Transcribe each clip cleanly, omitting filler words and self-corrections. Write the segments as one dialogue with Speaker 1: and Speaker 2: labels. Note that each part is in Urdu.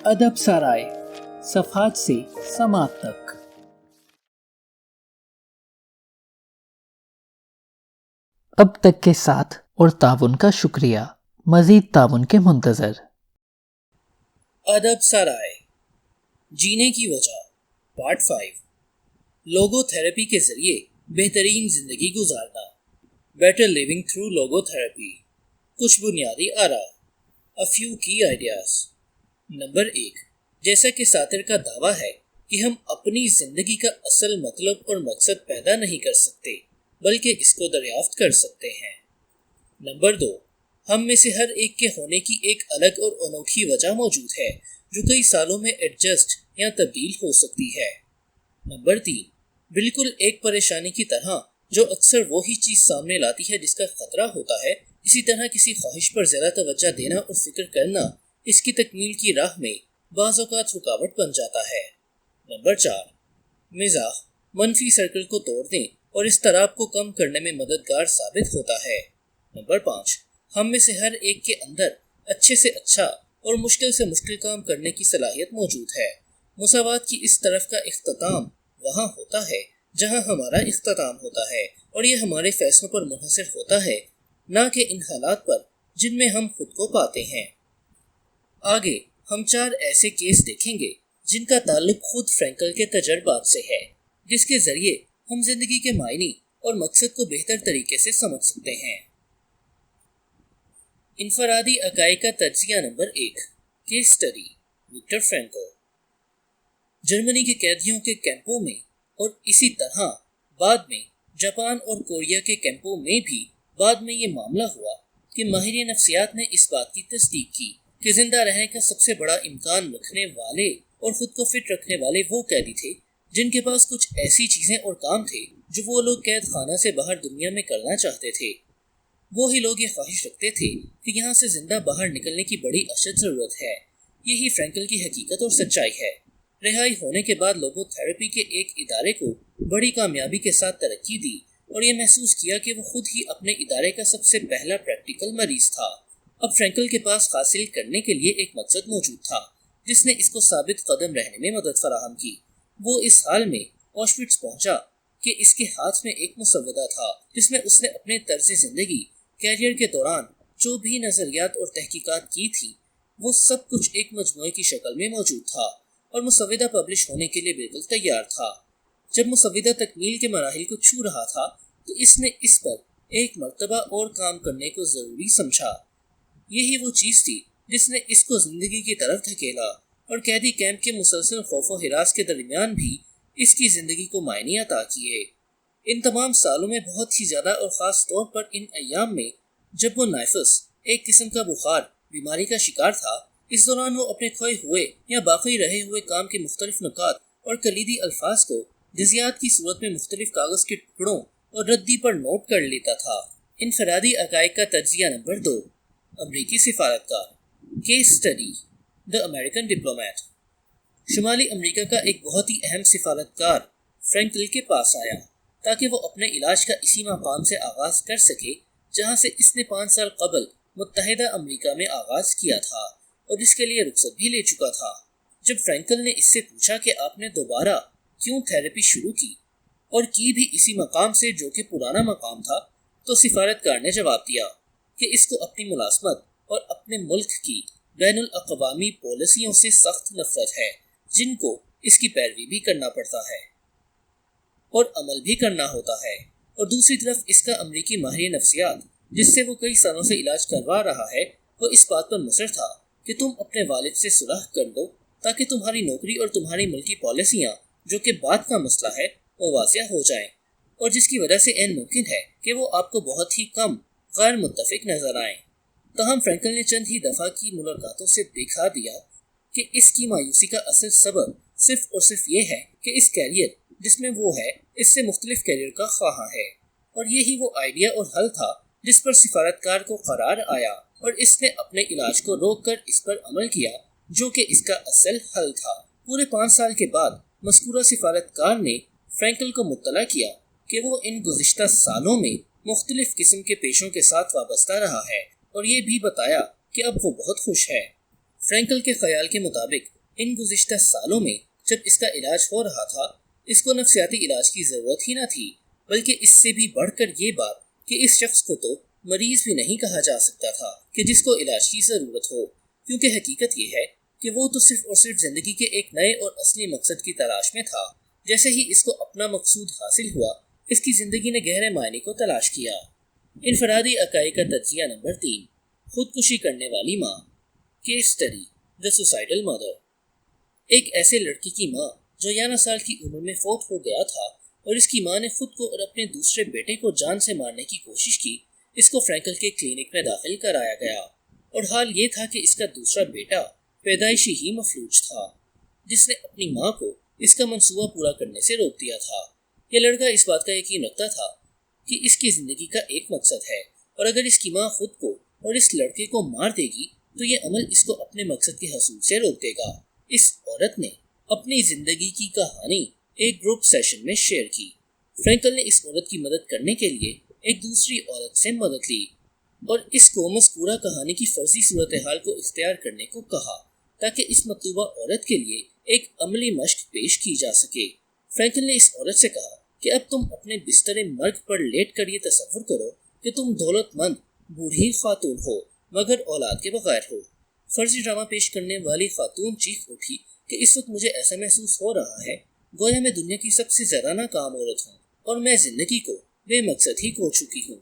Speaker 1: ادب سرائے صفحات سے سماعت تک۔ اب تک کے ساتھ اور تعاون کا شکریہ، مزید تعاون کے منتظر۔
Speaker 2: ادب سرائے جینے کی وجہ پارٹ 5 لوگو تھراپی کے ذریعے بہترین زندگی گزارنا، بیٹر لیونگ تھرو لوگو تھراپی۔ کچھ بنیادی آراء، A few key ideas۔ Number 1، جیسا کہ ساتر کا دعویٰ ہے کہ ہم اپنی زندگی کا اصل مطلب اور مقصد پیدا نہیں کر سکتے بلکہ اس کو دریافت کر سکتے ہیں۔ نمبر 2، ہم میں سے ہر ایک کے ہونے کی ایک الگ اور انوکھی وجہ موجود ہے جو کئی سالوں میں ایڈجسٹ یا تبدیل ہو سکتی ہے۔ نمبر 3، بالکل ایک پریشانی کی طرح جو اکثر وہی چیز سامنے لاتی ہے جس کا خطرہ ہوتا ہے، اسی طرح کسی خواہش پر زیادہ توجہ دینا اور فکر کرنا اس کی تکمیل کی راہ میں بعض اوقات رکاوٹ بن جاتا ہے۔ نمبر 4، مزاح منفی سرکل کو توڑنے اور اضطراب کو کم کرنے میں مددگار ثابت ہوتا ہے۔ نمبر 5، ہم میں سے ہر ایک کے اندر اچھے سے اچھا اور مشکل سے مشکل کام کرنے کی صلاحیت موجود ہے۔ مساوات کی اس طرف کا اختتام وہاں ہوتا ہے جہاں ہمارا اختتام ہوتا ہے، اور یہ ہمارے فیصلوں پر منحصر ہوتا ہے، نہ کہ ان حالات پر جن میں ہم خود کو پاتے ہیں۔ آگے ہم 4 ایسے کیس دیکھیں گے جن کا تعلق خود فرینکل کے تجربات سے ہے، جس کے ذریعے ہم زندگی کے معنی اور مقصد کو بہتر طریقے سے سمجھ سکتے ہیں۔ انفرادی عقائد کا تجزیہ نمبر 1، case study Victor Frankl. Germany کے قیدیوں کے کیمپوں میں اور اسی طرح بعد میں جاپان اور کوریا کے کیمپوں میں بھی بعد میں یہ معاملہ ہوا کہ ماہرین نفسیات نے اس بات کی تصدیق کی کہ زندہ رہنے کا سب سے بڑا امکان رکھنے والے اور خود کو فٹ رکھنے والے وہ قیدی تھے جن کے پاس کچھ ایسی چیزیں اور کام تھے جو وہ لوگ قید خانہ سے باہر دنیا میں کرنا چاہتے تھے۔ وہی لوگ یہ خواہش رکھتے تھے کہ یہاں سے زندہ باہر نکلنے کی بڑی اشد ضرورت ہے۔ یہی فرینکل کی حقیقت اور سچائی ہے۔ رہائی ہونے کے بعد لوگو تھراپی کے ایک ادارے کو بڑی کامیابی کے ساتھ ترقی دی اور یہ محسوس کیا کہ وہ خود ہی اپنے ادارے کا سب سے پہلا پریکٹیکل مریض تھا۔ اب فرینکل کے پاس حاصل کرنے کے لیے ایک مقصد موجود تھا جس نے اس کو ثابت قدم رہنے میں مدد فراہم کی۔ وہ اس حال میں آشوٹس پہنچا کہ اس کے ہاتھ میں ایک مسودہ تھا جس میں اس نے اپنے طرز زندگی کیریئر کے دوران جو بھی نظریات اور تحقیقات کی تھی وہ سب کچھ ایک مجموعے کی شکل میں موجود تھا اور مسودہ پبلش ہونے کے لیے بالکل تیار تھا۔ جب مسودہ تکمیل کے مراحل کو چھو رہا تھا تو اس نے اس پر ایک مرتبہ اور کام کرنے کو ضروری سمجھا۔ یہی وہ چیز تھی جس نے اس کو زندگی کی طرف دھکیلا، اور قیدی کیمپ کے مسلسل خوف و ہراس کے درمیان بھی اس کی زندگی کو معنی عطا کیے۔ ان تمام سالوں میں بہت ہی زیادہ اور خاص طور پر ان ایام میں جب وہ نائفس ایک قسم کا بخار بیماری کا شکار تھا، اس دوران وہ اپنے کھوئے ہوئے یا باقی رہے ہوئے کام کے مختلف نکات اور کلیدی الفاظ کو جزیات کی صورت میں مختلف کاغذ کے ٹکڑوں اور ردی پر نوٹ کر لیتا تھا۔ انفرادی عقائد کا تجزیہ نمبر 2، امریکی سفارتکار۔ Case study the American diplomat. شمالی امریکہ کا ایک بہت ہی اہم سفارتکار فرینکل کے پاس آیا تاکہ وہ اپنے علاج کا اسی مقام سے آغاز کر سکے جہاں سے اس نے 5 سال قبل متحدہ امریکہ میں آغاز کیا تھا اور جس کے لیے رخصت بھی لے چکا تھا۔ جب فرینکل نے اس سے پوچھا کہ آپ نے دوبارہ کیوں تھراپی شروع کی اور کی بھی اسی مقام سے جو کہ پرانا مقام تھا، تو سفارتکار نے جواب دیا کہ اس کو اپنی ملازمت اور اپنے ملک کی بین الاقوامی پالیسیوں سے سخت نفرت ہے جن کو اس کی پیروی بھی کرنا پڑتا ہے اور عمل بھی کرنا ہوتا ہے، اور دوسری طرف اس کا امریکی ماہر نفسیات جس سے وہ کئی سالوں سے علاج کروا رہا ہے وہ اس بات پر مصر تھا کہ تم اپنے والد سے صلح کر دو تاکہ تمہاری نوکری اور تمہاری ملکی پالیسیاں جو کہ بات کا مسئلہ ہے وہ واضح ہو جائیں، اور جس کی وجہ سے عین ممکن ہے کہ وہ آپ کو بہت ہی کم غیر متفق نظر آئیں۔ تاہم فرینکل نے چند ہی دفعہ کی ملاقاتوں سے دکھا دیا کہ اس کی مایوسی کا اصل سبب صرف اور صرف یہ ہے کہ اس کیریئر جس میں وہ ہے اس سے مختلف کیریئر کا خواہاں ہے، اور یہی وہ آئیڈیا اور حل تھا جس پر سفارتکار کو قرار آیا، اور اس نے اپنے علاج کو روک کر اس پر عمل کیا جو کہ اس کا اصل حل تھا۔ پورے 5 سال کے بعد مذکورہ سفارتکار نے فرینکل کو مطلع کیا کہ وہ ان گزشتہ سالوں میں مختلف قسم کے پیشوں کے ساتھ وابستہ رہا ہے، اور یہ بھی بتایا کہ اب وہ بہت خوش ہے۔ فرینکل کے خیال کے مطابق ان گزشتہ سالوں میں جب اس کا علاج ہو رہا تھا اس کو نفسیاتی علاج کی ضرورت ہی نہ تھی، بلکہ اس سے بھی بڑھ کر یہ بات کہ اس شخص کو تو مریض بھی نہیں کہا جا سکتا تھا کہ جس کو علاج کی ضرورت ہو، کیونکہ حقیقت یہ ہے کہ وہ تو صرف اور صرف زندگی کے ایک نئے اور اصلی مقصد کی تلاش میں تھا۔ جیسے ہی اس کو اپنا مقصود حاصل ہوا اس کی زندگی نے گہرے معنی کو تلاش کیا۔ انفرادی عقائد کا تجزیہ نمبر 3، خودکشی کرنے والی ماں۔ کیس اسٹڈی، دی سوسائڈل مدر۔ ایک ایسے لڑکی کی ماں جو 11 سال کی عمر میں فوت ہو گیا تھا اور اس کی ماں نے خود کو اور اپنے دوسرے بیٹے کو جان سے مارنے کی کوشش کی۔ اس کو فرینکل کے کلینک میں داخل کرایا گیا اور حال یہ تھا کہ اس کا دوسرا بیٹا پیدائشی ہی مفلوج تھا، جس نے اپنی ماں کو اس کا منصوبہ پورا کرنے سے روک دیا تھا۔ یہ لڑکا اس بات کا یقین رکھتا تھا کہ اس کی زندگی کا ایک مقصد ہے اور اگر اس کی ماں خود کو اور اس لڑکے کو مار دے گی تو یہ عمل اس کو اپنے مقصد کے حصول سے روک دے گا۔ اس عورت نے اپنی زندگی کی کہانی ایک گروپ سیشن میں شیئر کی۔ فرینکل نے اس عورت کی مدد کرنے کے لیے ایک دوسری عورت سے مدد لی اور اس کو مذکورہ کہانی کی فرضی صورتحال کو اختیار کرنے کو کہا تاکہ اس مطلوبہ عورت کے لیے ایک عملی مشق پیش کی جا سکے۔ فرینکل نے اس عورت سے کہا کہ اب تم اپنے بستر مرگ پر لیٹ کر یہ تصور کرو کہ تم دولت مند بوڑھی خاتون ہو مگر اولاد کے بغیر ہو۔ فرضی ڈرامہ پیش کرنے والی خاتون چیخ اٹھی کہ اس وقت مجھے ایسا محسوس ہو رہا ہے گویا میں دنیا کی سب سے زیادہ ناکام عورت ہوں اور میں زندگی کو بے مقصد ہی کھو چکی ہوں۔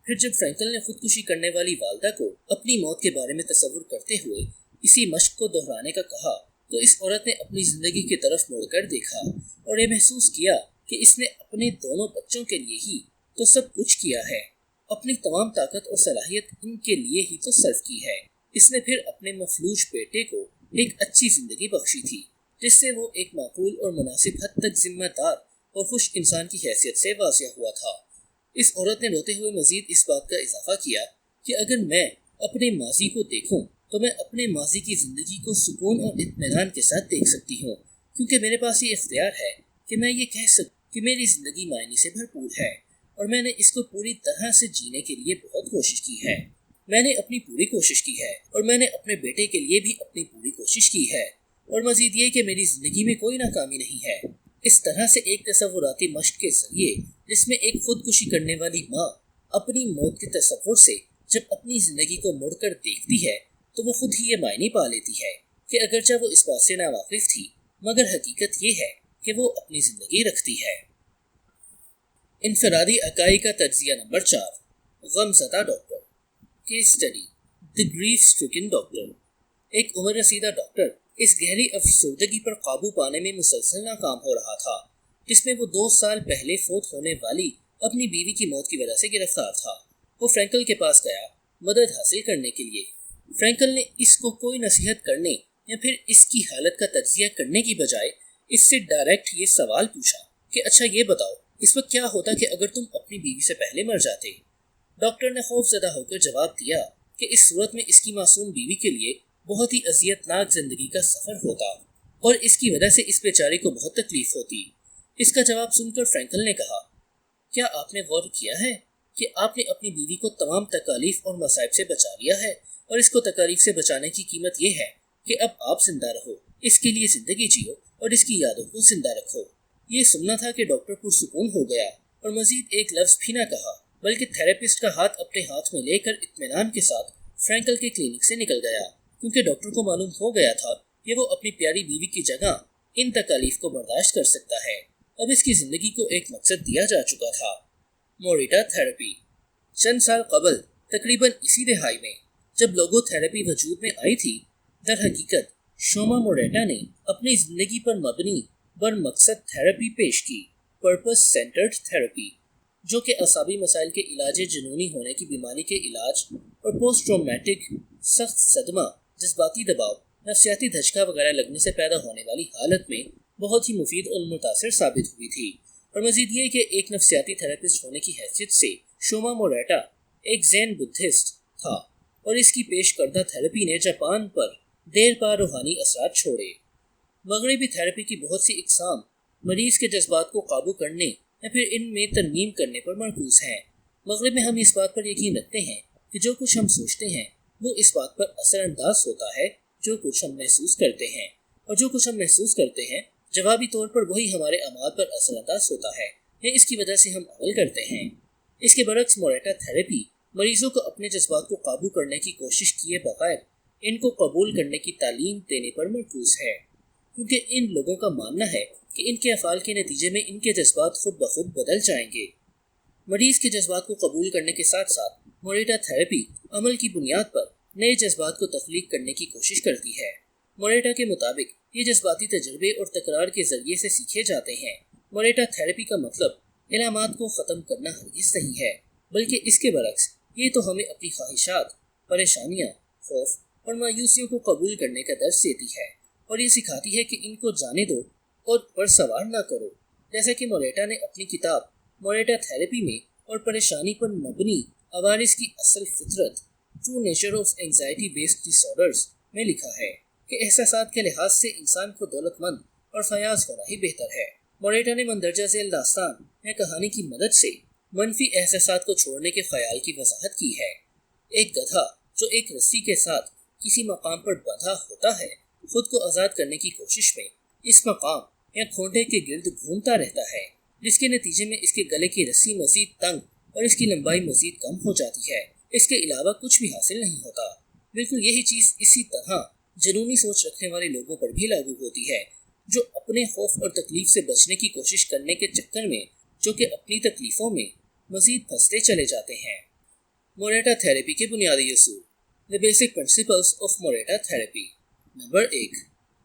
Speaker 2: پھر جب فرینکل نے خودکشی کرنے والی والدہ کو اپنی موت کے بارے میں تصور کرتے ہوئے اسی مشق کو دہرانے کا کہا تو اس عورت نے اپنی زندگی کی طرف مڑ کر دیکھا اور یہ محسوس کیا کہ اس نے اپنے دونوں بچوں کے لیے ہی تو سب کچھ کیا ہے، اپنی تمام طاقت اور صلاحیت ان کے لیے ہی تو صرف کی ہے۔ اس نے پھر اپنے مفلوج بیٹے کو ایک اچھی زندگی بخشی تھی جس سے وہ ایک معقول اور مناسب حد تک ذمہ دار اور خوش انسان کی حیثیت سے واضح ہوا تھا۔ اس عورت نے روتے ہوئے مزید اس بات کا اضافہ کیا کہ اگر میں اپنے ماضی کو دیکھوں تو میں اپنے ماضی کی زندگی کو سکون اور اطمینان کے ساتھ دیکھ سکتی ہوں، کیونکہ میرے پاس یہ اختیار ہے کہ میں یہ کہہ سکوں کہ میری زندگی معنی سے بھرپور ہے اور میں نے اس کو پوری طرح سے جینے کے لیے بہت کوشش کی ہے۔ میں نے اپنی پوری کوشش کی ہے اور میں نے اپنے بیٹے کے لیے بھی اپنی پوری کوشش کی ہے اور مزید یہ کہ میری زندگی میں کوئی ناکامی نہیں ہے۔ اس طرح سے ایک تصوراتی مشق کے ذریعے جس میں ایک خودکشی کرنے والی ماں اپنی موت کے تصور سے جب اپنی زندگی کو مڑ کر دیکھتی ہے تو وہ خود ہی یہ معنی پا لیتی ہے کہ اگرچہ وہ اس بات سے ناواقف تھی مگر حقیقت یہ ہے کہ وہ اپنی زندگی رکھتی ہے۔ انفرادی عقائد کا تجزیہ نمبر 4، غم زدہ ڈاکٹر۔ کیس اسٹڈی، دی گریف اسٹرکن ڈاکٹر۔ ایک عمر رسیدہ ڈاکٹر اس گہری افسردگی پر قابو پانے میں مسلسل ناکام ہو رہا تھا جس میں وہ 2 سال پہلے فوت ہونے والی اپنی بیوی کی موت کی وجہ سے گرفتار تھا۔ وہ فرینکل کے پاس گیا مدد حاصل کرنے کے لیے۔ فرینکل نے اس کو کوئی نصیحت کرنے یا پھر اس کی حالت کا تجزیہ کرنے کی بجائے اس سے ڈائریکٹ یہ سوال پوچھا کہ اچھا یہ بتاؤ اس وقت کیا ہوتا کہ اگر تم اپنی بیوی سے پہلے مر جاتے؟ ڈاکٹر نے خوف زدہ ہو کر جواب دیا کہ اس صورت میں اس کی معصوم بیوی کے لیے بہت ہی اذیت ناک زندگی کا سفر ہوتا اور اس کی وجہ سے اس بیچاری کو بہت تکلیف ہوتی۔ اس کا جواب سن کر فرینکل نے کہا، کیا آپ نے غور کیا ہے کہ آپ نے اپنی بیوی کو تمام تکالیف اور مصائب سے بچا لیا ہے اور اس کو تکالیف سے بچانے کی قیمت یہ ہے کہ اب آپ زندہ رہو، اس کے لیے زندگی جیو اور اس کی یادوں کو زندہ رکھو۔ یہ سننا تھا کہ ڈاکٹر پرسکون ہو گیا اور مزید ایک لفظ بھی نہ کہا بلکہ تھراپسٹ کا ہاتھ اپنے ہاتھ میں لے کر اطمینان کے ساتھ فرینکل کے کلینک سے نکل گیا، کیونکہ ڈاکٹر کو معلوم ہو گیا تھا کہ وہ اپنی پیاری بیوی کی جگہ ان تکالیف کو برداشت کر سکتا ہے۔ اب اس کی زندگی کو ایک مقصد دیا جا چکا تھا، موریٹا تھراپی۔ چند سال قبل تقریباً اسی دہائی میں جب لوگو تھراپی وجود میں آئی تھی، در حقیقت شوما موریٹا نے اپنی زندگی پر مبنی بر مقصد تھراپی پیش کی، پرپس سینٹرڈ تھراپی، جو کہ اعصابی مسائل کے علاج، جنونی ہونے کی بیماری کے علاج اور پوسٹ ٹرومیٹک سخت صدمہ، جذباتی دباؤ، نفسیاتی دھچکا وغیرہ لگنے سے پیدا ہونے والی حالت میں بہت ہی مفید اور متاثر ثابت ہوئی تھی۔ اور مزید یہ کہ ایک نفسیاتی تھراپسٹ ہونے کی حیثیت سے شوما موریٹا ایک زین بدھسٹ تھا اور اس کی پیش کردہ تھراپی نے جاپان پر دیر پا روحانی اثرات چھوڑے۔ مغربی تھراپی کی بہت سی اقسام مریض کے جذبات کو قابو کرنے یا پھر ان میں ترمیم کرنے پر مرکوز ہیں۔ مغرب میں ہم اس بات پر یقین رکھتے ہیں کہ جو کچھ ہم سوچتے ہیں وہ اس بات پر اثر انداز ہوتا ہے جو کچھ ہم محسوس کرتے ہیں، اور جو کچھ ہم محسوس کرتے ہیں جوابی طور پر وہی ہمارے اعمال پر اثر انداز ہوتا ہے یا اس کی وجہ سے ہم عمل کرتے ہیں۔ اس کے برعکس موریٹا تھراپی مریضوں کو اپنے جذبات کو قابو کرنے کی کوشش کیے بغیر ان کو قبول کرنے کی تعلیم دینے پر مرکوز ہے، کیونکہ ان لوگوں کا ماننا ہے کہ ان کے افعال کے نتیجے میں ان کے جذبات خود بخود بدل جائیں گے۔ مریض کے جذبات کو قبول کرنے کے ساتھ ساتھ موریٹا تھراپی عمل کی بنیاد پر نئے جذبات کو تخلیق کرنے کی کوشش کرتی ہے۔ موریٹا کے مطابق یہ جذباتی تجربے اور تکرار کے ذریعے سے سیکھے جاتے ہیں۔ موریٹا تھراپی کا مطلب علامات کو ختم کرنا ہرگز نہیں ہے، بلکہ اس کے برعکس یہ تو ہمیں اپنی خواہشات، پریشانیاں، خوف اور مایوسیوں کو قبول کرنے کا درس دیتی ہے، اور یہ سکھاتی ہے کہ ان کو جانے دو اور پر سوار نہ کرو، جیسا کہ موریٹا نے اپنی کتاب موریٹا تھراپی میں اور پریشانی پر مبنی عوارض کی اصل فطرت true nature of anxiety based disorders میں لکھا ہے کہ احساسات کے لحاظ سے انسان کو دولت مند اور فیاض ہونا ہی بہتر ہے۔ موریٹا نے مندرجہ ذیل داستان یا کہانی کی مدد سے منفی احساسات کو چھوڑنے کے خیال کی وضاحت کی ہے۔ ایک گدھا جو ایک رسی کے ساتھ کسی مقام پر بندھا ہوتا ہے خود کو آزاد کرنے کی کوشش میں اس مقام یا کھونٹے کے گرد گھومتا رہتا ہے، جس کے نتیجے میں اس کے گلے کی رسی مزید تنگ اور اس کی لمبائی مزید کم ہو جاتی ہے۔ اس کے علاوہ کچھ بھی حاصل نہیں ہوتا۔ بالکل یہی چیز اسی طرح جنونی سوچ رکھنے والے لوگوں پر بھی لاگو ہوتی ہے، جو اپنے خوف اور تکلیف سے بچنے کی کوشش کرنے کے چکر میں جو کہ اپنی تکلیفوں میں مزید پھنستے چلے جاتے ہیں۔ موریٹا تھراپی کے بنیادی اصول، The Basic Principles of Morita therapy. Number 1،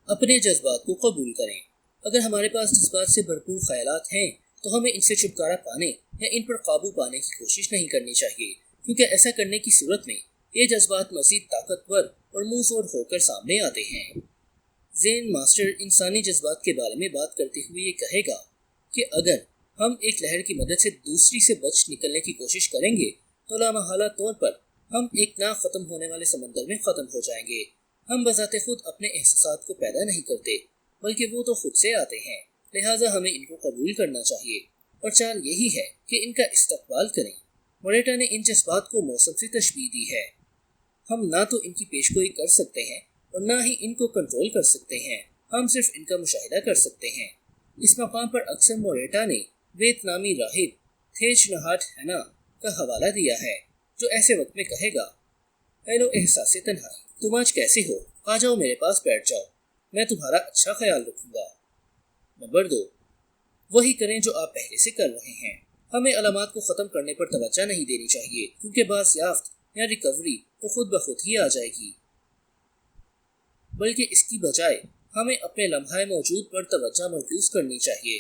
Speaker 2: اپنے جذبات کو قبول کریں۔ اگر ہمارے پاس جذبات سے بھرپور خیالات ہیں تو ہمیں ان سے چھٹکارا پانے یا ان پر قابو پانے کی کوشش نہیں کرنی چاہیے، کیونکہ ایسا کرنے کی صورت میں یہ جذبات مزید طاقتور اور منہ زور ہو کر سامنے آتے ہیں۔ زین ماسٹر انسانی جذبات کے بارے میں بات کرتے ہوئے یہ کہے گا کہ اگر ہم ایک لہر کی مدد سے دوسری سے بچ نکلنے کی کوشش کریں گے تو لامحالہ طور پر ہم ایک نہ ختم ہونے والے سمندر میں ختم ہو جائیں گے۔ ہم بذات خود اپنے احساسات کو پیدا نہیں کرتے، بلکہ وہ تو خود سے آتے ہیں، لہٰذا ہمیں ان کو قبول کرنا چاہیے، اور چال یہی ہے کہ ان کا استقبال کریں۔ موریٹا نے ان جذبات کو موسم سے تشبیہ دی ہے۔ ہم نہ تو ان کی پیشگوئی کر سکتے ہیں اور نہ ہی ان کو کنٹرول کر سکتے ہیں، ہم صرف ان کا مشاہدہ کر سکتے ہیں۔ اس مقام پر اکثر موریٹا نے ویتنامی راہب تھیچ نہات ہینہ کا حوالہ دیا ہے، جو ایسے وقت میں کہے گا، ہیلو احساس تنہائی، تم آج کیسے ہو؟ آ جاؤ میرے پاس بیٹھ جاؤ، میں تمہارا اچھا خیال رکھوں گا۔ نمبر 2، وہی کریں جو آپ پہلے سے کر رہے ہیں۔ ہمیں علامات کو ختم کرنے پر توجہ نہیں دینی چاہیے، کیونکہ بازیافت یا ریکوری تو خود بخود ہی آ جائے گی، بلکہ اس کی بجائے ہمیں اپنے لمحہ موجود پر توجہ مرکوز کرنی چاہیے،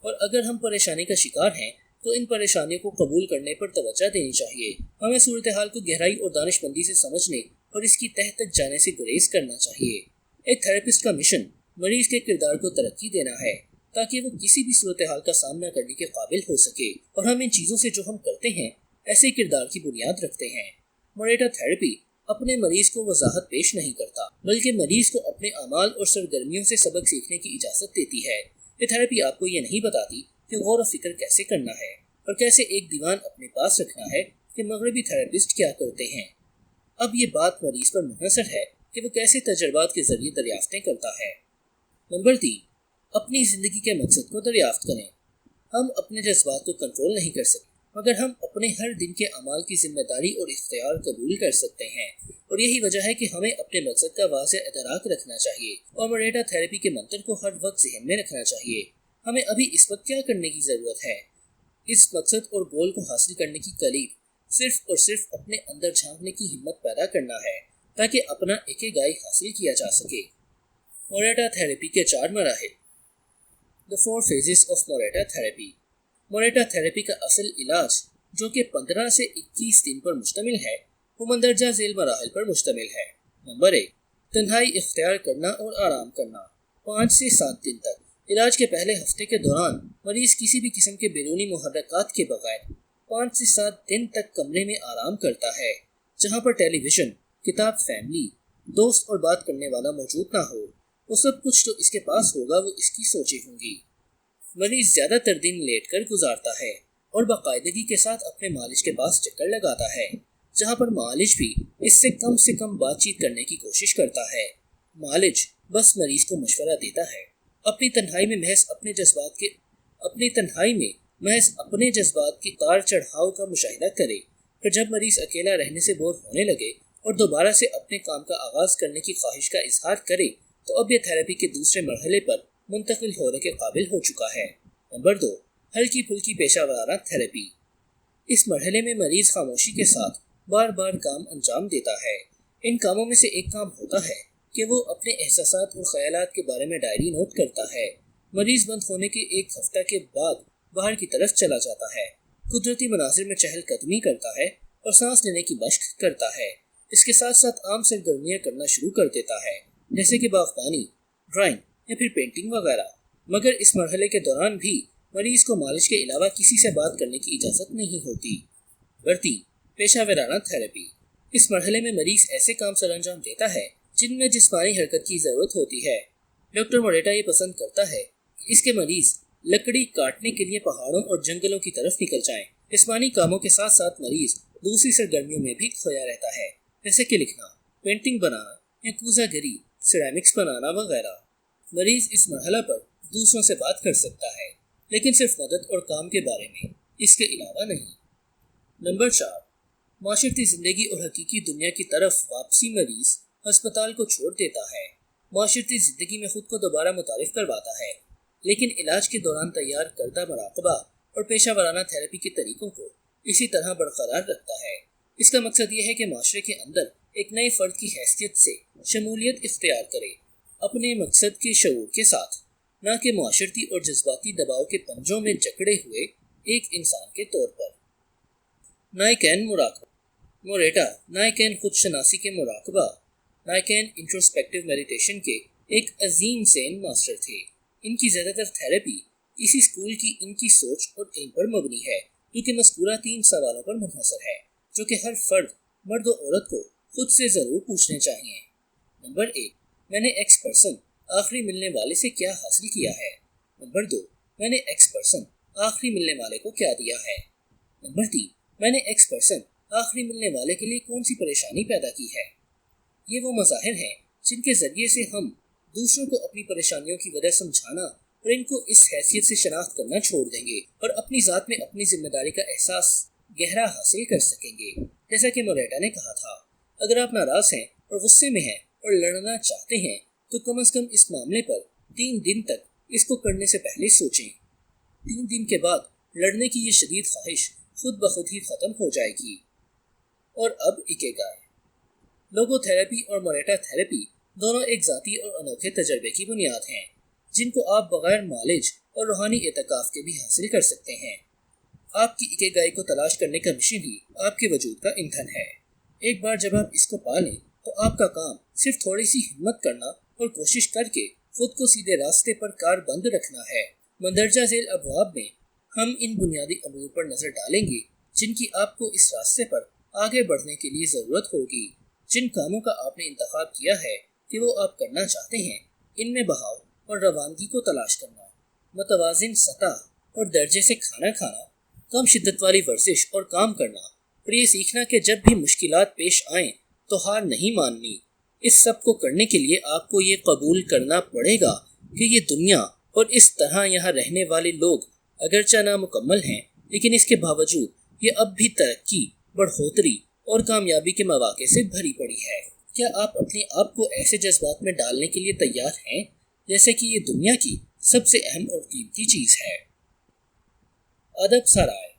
Speaker 2: اور اگر ہم پریشانی کا شکار ہیں تو ان پریشانیوں کو قبول کرنے پر توجہ دینی چاہیے۔ ہمیں صورتحال کو گہرائی اور دانش مندی سے سمجھنے اور اس کی تہ تک جانے سے گریز کرنا چاہیے۔ ایک تھراپسٹ کا مشن مریض کے کردار کو ترقی دینا ہے تاکہ وہ کسی بھی صورتحال کا سامنا کرنے کے قابل ہو سکے، اور ہم ان چیزوں سے جو ہم کرتے ہیں ایسے کردار کی بنیاد رکھتے ہیں۔ موریٹا تھراپی اپنے مریض کو وضاحت پیش نہیں کرتا، بلکہ مریض کو اپنے اعمال اور سرگرمیوں سے سبق سیکھنے کی اجازت دیتی ہے۔ یہ تھراپی آپ کو یہ نہیں بتاتی کہ غور و فکر کیسے کرنا ہے اور کیسے ایک دیوان اپنے پاس رکھنا ہے کہ مغربی تھراپسٹ کیا کرتے ہیں۔ اب یہ بات مریض پر منحصر ہے کہ وہ کیسے تجربات کے ذریعے دریافتیں کرتا ہے۔ نمبر 3، اپنی زندگی کے مقصد کو دریافت کریں۔ ہم اپنے جذبات کو کنٹرول نہیں کر سکتے، مگر ہم اپنے ہر دن کے اعمال کی ذمہ داری اور اختیار قبول کر سکتے ہیں، اور یہی وجہ ہے کہ ہمیں اپنے مقصد کا واضح ادراک رکھنا چاہیے اور موریٹا تھراپی کے منتر کو ہر وقت ذہن میں رکھنا چاہیے۔ ہمیں ابھی اس وقت کیا کرنے کی ضرورت ہے؟ اس مقصد اور گول کو حاصل کرنے کی کلید صرف اور صرف اپنے اندر جھانکنے کی ہمت پیدا کرنا ہے تاکہ اپنا اکیگائی حاصل کیا جا سکے۔ موریٹا تھراپی کے 4 مراحل، The 4 phases of Morita therapy. Morita therapy کا اصل علاج جو کہ 15 سے 21 دن پر مشتمل ہے، وہ مندرجہ ذیل مراحل پر مشتمل ہے۔ نمبر 1، تنہائی اختیار کرنا اور آرام کرنا۔ 5 سے 7 دن تک علاج کے پہلے ہفتے کے دوران مریض کسی بھی قسم کے بیرونی محرکات کے بغیر 5 سے 7 دن تک کمرے میں آرام کرتا ہے، جہاں پر ٹیلی ویژن، کتاب، فیملی، دوست اور بات کرنے والا موجود نہ ہو۔ وہ سب کچھ جو اس کے پاس ہوگا وہ اس کی سوچیں ہوں گی۔ مریض زیادہ تر دن لیٹ کر گزارتا ہے اور باقاعدگی کے ساتھ اپنے مالج کے پاس چکر لگاتا ہے۔ جہاں پر معالج بھی اس سے کم بات چیت کرنے کی کوشش کرتا ہے۔ معالج بس مریض کو مشورہ دیتا ہے، اپنی تنہائی میں محض اپنے جذبات کے اتار چڑھاؤ کا مشاہدہ کرے، پھر جب مریض اکیلا رہنے سے بور ہونے لگے اور دوبارہ سے اپنے کام کا آغاز کرنے کی خواہش کا اظہار کرے تو اب یہ تھراپی کے دوسرے مرحلے پر منتقل ہونے کے قابل ہو چکا ہے۔ نمبر 2، ہلکی پھلکی پیشہ ورانہ تھراپی۔ اس مرحلے میں مریض خاموشی کے ساتھ بار بار کام انجام دیتا ہے۔ ان کاموں میں سے ایک کام ہوتا ہے کہ وہ اپنے احساسات اور خیالات کے بارے میں ڈائری نوٹ کرتا ہے۔ مریض بند ہونے کے ایک ہفتہ کے بعد باہر کی طرف چلا جاتا ہے، قدرتی مناظر میں چہل قدمی کرتا ہے اور سانس لینے کی مشق کرتا ہے۔ اس کے ساتھ ساتھ عام سرگرمیاں کرنا شروع کر دیتا ہے، جیسے کہ باغبانی، ڈرائنگ یا پھر پینٹنگ وغیرہ۔ مگر اس مرحلے کے دوران بھی مریض کو معالج کے علاوہ کسی سے بات کرنے کی اجازت نہیں ہوتی۔ نمبر 3، پیشہ ورانہ تھراپی۔ اس مرحلے میں مریض ایسے کام سر انجام دیتا ہے جن میں جسمانی حرکت کی ضرورت ہوتی ہے۔ ڈاکٹر موریٹا یہ پسند کرتا ہے کہ اس کے مریض لکڑی کاٹنے کے لیے پہاڑوں اور جنگلوں کی طرف نکل جائیں۔ جسمانی کاموں کے ساتھ ساتھ مریض دوسری سرگرمیوں میں بھی کھویا رہتا ہے، جیسے کہ لکھنا، پینٹنگ بنانا یا کوزہ گری، سیرامکس بنانا وغیرہ۔ مریض اس مرحلہ پر دوسروں سے بات کر سکتا ہے، لیکن صرف مدد اور کام کے بارے میں، اس کے علاوہ نہیں۔ نمبر 4، معاشرتی زندگی اور حقیقی دنیا کی طرف واپسی۔ مریض ہسپتال کو چھوڑ دیتا ہے، معاشرتی زندگی میں خود کو دوبارہ متعارف کرواتا ہے، لیکن علاج کے دوران تیار کردہ مراقبہ اور پیشہ ورانہ تھراپی کے طریقوں کو اسی طرح برقرار رکھتا ہے۔ اس کا مقصد یہ ہے کہ معاشرے کے اندر ایک نئے فرد کی حیثیت سے شمولیت اختیار کرے، اپنے مقصد کے شعور کے ساتھ، نہ کہ معاشرتی اور جذباتی دباؤ کے پنجوں میں جکڑے ہوئے ایک انسان کے طور پر۔ نائکین مراقبہ۔ موریٹا نائکین خود شناسی کے مراقبہ، نائکین انٹروسپیکٹیو میڈیٹیشن کے ایک عظیم سین ماسٹر تھے۔ ان کی زیادہ تر تھراپی اسی اسکول کی ان کی سوچ اور علم پر مبنی ہے، جو کہ مذکورہ 3 سوالوں پر منحصر ہے، جو کہ ہر فرد، مرد و عورت کو خود سے ضرور پوچھنے چاہیے۔ نمبر 1، میں نے ایکس پرسن آخری ملنے والے سے کیا حاصل کیا ہے؟ نمبر 2، میں نے ایکس پرسن آخری ملنے والے کو کیا دیا ہے؟ نمبر 3، میں نے ایکس پرسن آخری ملنے والے کے لیے کون سی پریشانی پیدا کی ہے؟ یہ وہ مظاہر ہیں جن کے ذریعے سے ہم دوسروں کو اپنی پریشانیوں کی وجہ سمجھانا اور ان کو اس حیثیت سے شناخت کرنا چھوڑ دیں گے اور اپنی ذات میں اپنی ذمہ داری کا احساس گہرا حاصل کر سکیں گے۔ جیسا کہ موریٹا نے کہا تھا، اگر آپ ناراض ہیں اور غصے میں ہیں اور لڑنا چاہتے ہیں تو کم از کم اس معاملے پر 3 دن تک اس کو کرنے سے پہلے سوچیں۔ 3 دن کے بعد لڑنے کی یہ شدید خواہش خود بخود ہی ختم ہو جائے گی۔ اور اب اکیگائی۔ لوگو تھراپی اور موریٹا تھراپی دونوں ایک ذاتی اور انوکھے تجربے کی بنیاد ہیں، جن کو آپ بغیر معالج اور روحانی اعتکاف کے بھی حاصل کر سکتے ہیں۔ آپ کی اکیگائی کو تلاش کرنے کا مشن ہی آپ کے وجود کا ایندھن ہے۔ ایک بار جب آپ اس کو پا لیں تو آپ کا کام صرف تھوڑی سی ہمت کرنا اور کوشش کر کے خود کو سیدھے راستے پر کاربند رکھنا ہے۔ مندرجہ ذیل ابواب میں ہم ان بنیادی امور پر نظر ڈالیں گے جن کی آپ کو اس راستے پر آگے بڑھنے کے لیے ضرورت ہوگی۔ جن کاموں کا آپ نے انتخاب کیا ہے کہ وہ آپ کرنا چاہتے ہیں، ان میں بہاؤ اور روانگی کو تلاش کرنا، متوازن سطح اور درجے سے کھانا کھانا، کم شدت والی ورزش اور کام کرنا، اور یہ سیکھنا کہ جب بھی مشکلات پیش آئیں تو ہار نہیں ماننی۔ اس سب کو کرنے کے لیے آپ کو یہ قبول کرنا پڑے گا کہ یہ دنیا اور اس طرح یہاں رہنے والے لوگ اگرچہ نامکمل ہیں، لیکن اس کے باوجود یہ اب بھی ترقی، بڑھوتری اور کامیابی کے مواقع سے بھری پڑی ہے۔ کیا آپ اپنے آپ کو ایسے جذبات میں ڈالنے کے لیے تیار ہیں جیسے کہ یہ دنیا کی سب سے اہم اور قیمتی چیز ہے؟ ادب سرائے۔